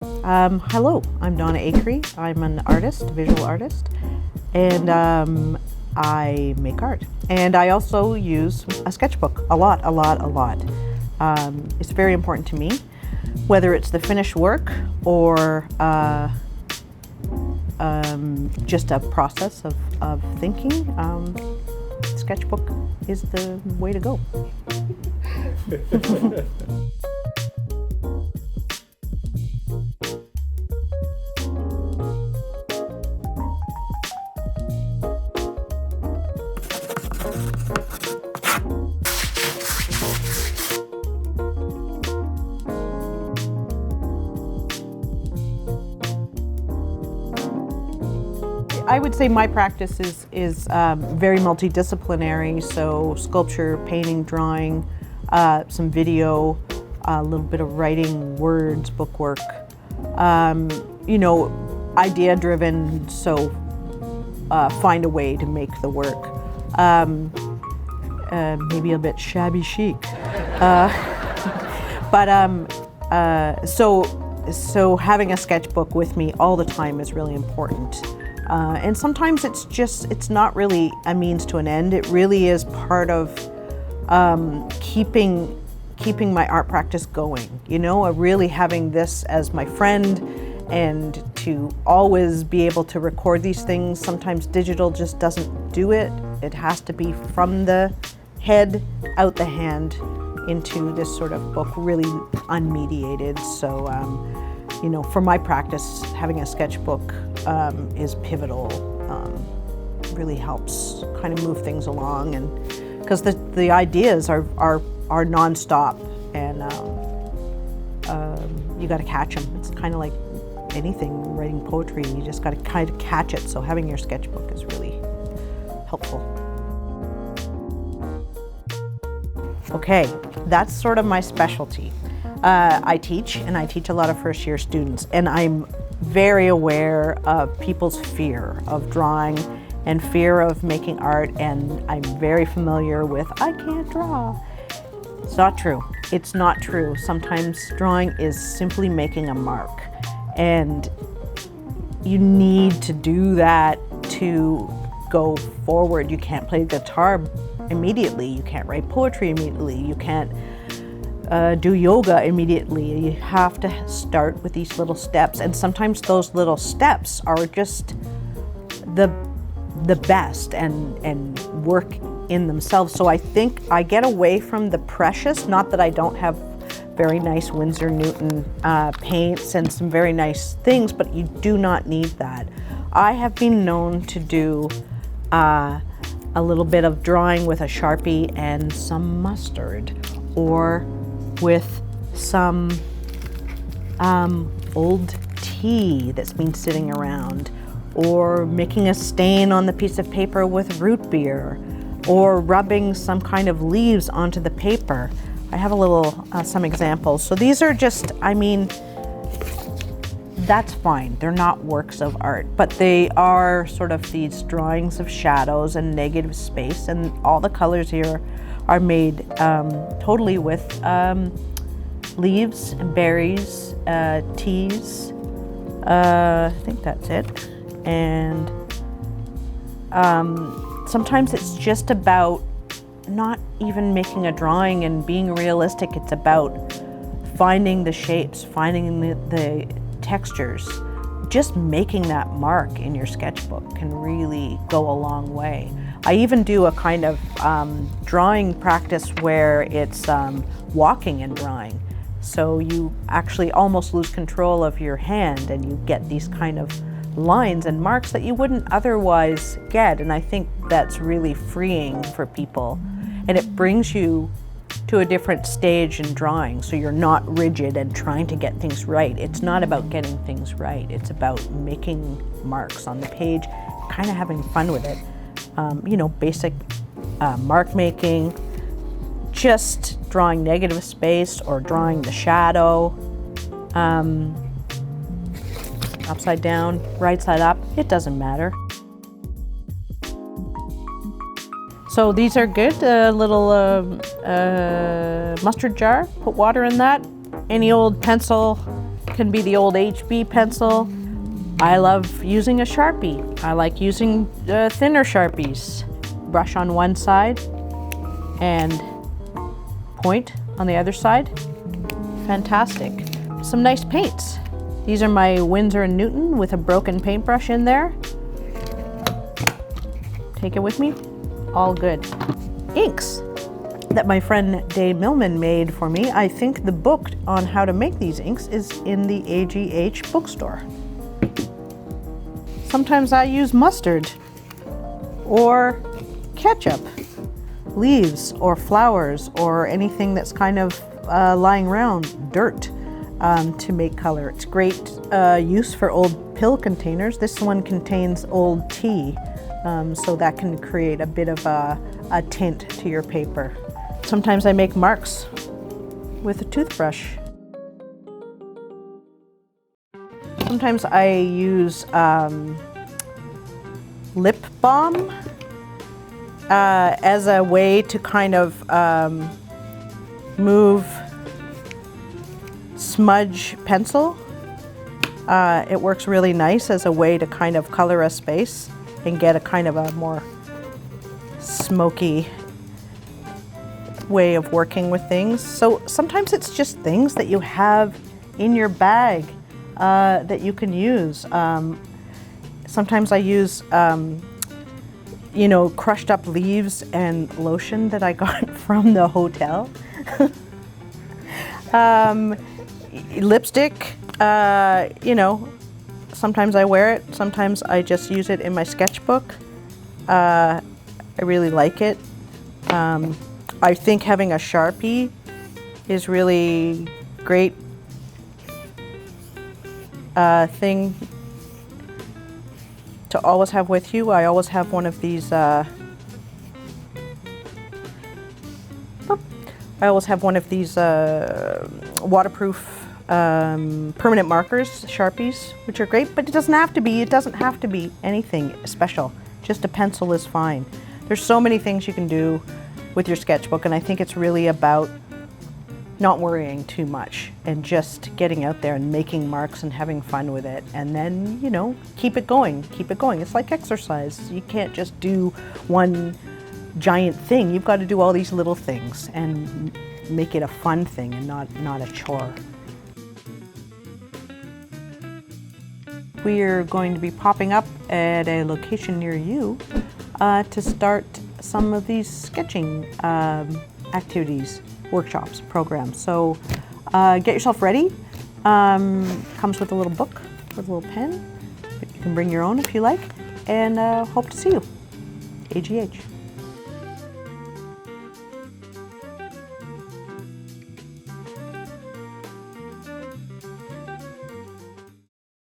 Hello, I'm Donna Akrey. I'm an artist, visual artist, and I make art. And I also use a sketchbook a lot. It's very important to me, whether it's the finished work or just a process of thinking. Sketchbook is the way to go. I would say my practice is very multidisciplinary, so sculpture, painting, drawing, some video, a little bit of writing, words, bookwork, idea driven, so find a way to make the work. Maybe a bit shabby chic. So having a sketchbook with me all the time is really important. And sometimes it's not really a means to an end. It really is part of keeping my art practice going. Really having this as my friend, and to always be able to record these things. Sometimes digital just doesn't do it. It has to be from the head out the hand into this sort of book, really unmediated. So, for my practice, having a sketchbook is pivotal. Really helps kind of move things along, and because the ideas are nonstop, and you got to catch them. It's kind of like anything, writing poetry. You just got to kind of catch it. So having your sketchbook is really helpful. Okay, that's sort of my specialty. I teach a lot of first-year students, and I'm very aware of people's fear of drawing and fear of making art, and I'm very familiar with, I can't draw. It's not true. It's not true. Sometimes drawing is simply making a mark, and you need to do that to go forward. You can't play guitar immediately. You can't write poetry immediately. You can't do yoga immediately. You have to start with these little steps, and sometimes those little steps are just the best and work in themselves. So I think I get away from the precious, not that I don't have very nice Winsor Newton paints and some very nice things, but you do not need that. I have been known to do a little bit of drawing with a Sharpie and some mustard, or with some old tea that's been sitting around, or making a stain on the piece of paper with root beer, or rubbing some kind of leaves onto the paper. I have some examples. So these are just, that's fine. They're not works of art, but they are sort of these drawings of shadows and negative space, and all the colors here are made totally with leaves and berries, teas. I think that's it. And sometimes it's just about not even making a drawing and being realistic. It's about finding the shapes, finding the textures. Just making that mark in your sketchbook can really go a long way. I even do a kind of drawing practice where it's walking and drawing. So you actually almost lose control of your hand, and you get these kind of lines and marks that you wouldn't otherwise get. And I think that's really freeing for people. And it brings you to a different stage in drawing, so you're not rigid and trying to get things right. It's not about getting things right. It's about making marks on the page, kind of having fun with it. Basic mark making, just drawing negative space or drawing the shadow, upside down, right side up, it doesn't matter. So these are good. A little mustard jar, put water in that. Any old pencil can be the old HB pencil. I love using a Sharpie. I like using thinner Sharpies. Brush on one side and point on the other side. Fantastic. Some nice paints. These are my Winsor & Newton with a broken paintbrush in there. Take it with me. All good. Inks that my friend Dave Millman made for me. I think the book on how to make these inks is in the AGH bookstore. Sometimes I use mustard or ketchup, leaves or flowers or anything that's kind of lying around, dirt, to make color. It's great use for old pill containers. This one contains old tea, so that can create a bit of a tint to your paper. Sometimes I make marks with a toothbrush. Sometimes I use lip balm as a way to kind of move smudge pencil. It works really nice as a way to kind of color a space and get a kind of a more smoky way of working with things. So sometimes it's just things that you have in your bag that you can use. Sometimes I use you know, crushed up leaves and lotion that I got from the hotel. Lipstick, you know, sometimes I wear it, sometimes I just use it in my sketchbook. I really like it. I think having a Sharpie is really great thing to always have with you. I always have one of these waterproof permanent markers, Sharpies, which are great, but it doesn't have to be anything special. Just a pencil is fine. There's so many things you can do with your sketchbook, and I think it's really about not worrying too much and just getting out there and making marks and having fun with it, and then, you know, keep it going. It's like exercise. You can't just do one giant thing. You've got to do all these little things and make it a fun thing and not a chore. We're going to be popping up at a location near you to start some of these sketching activities, workshops, programs. So get yourself ready. Comes with a little book with a little pen. You can bring your own if you like, and hope to see you. AGH.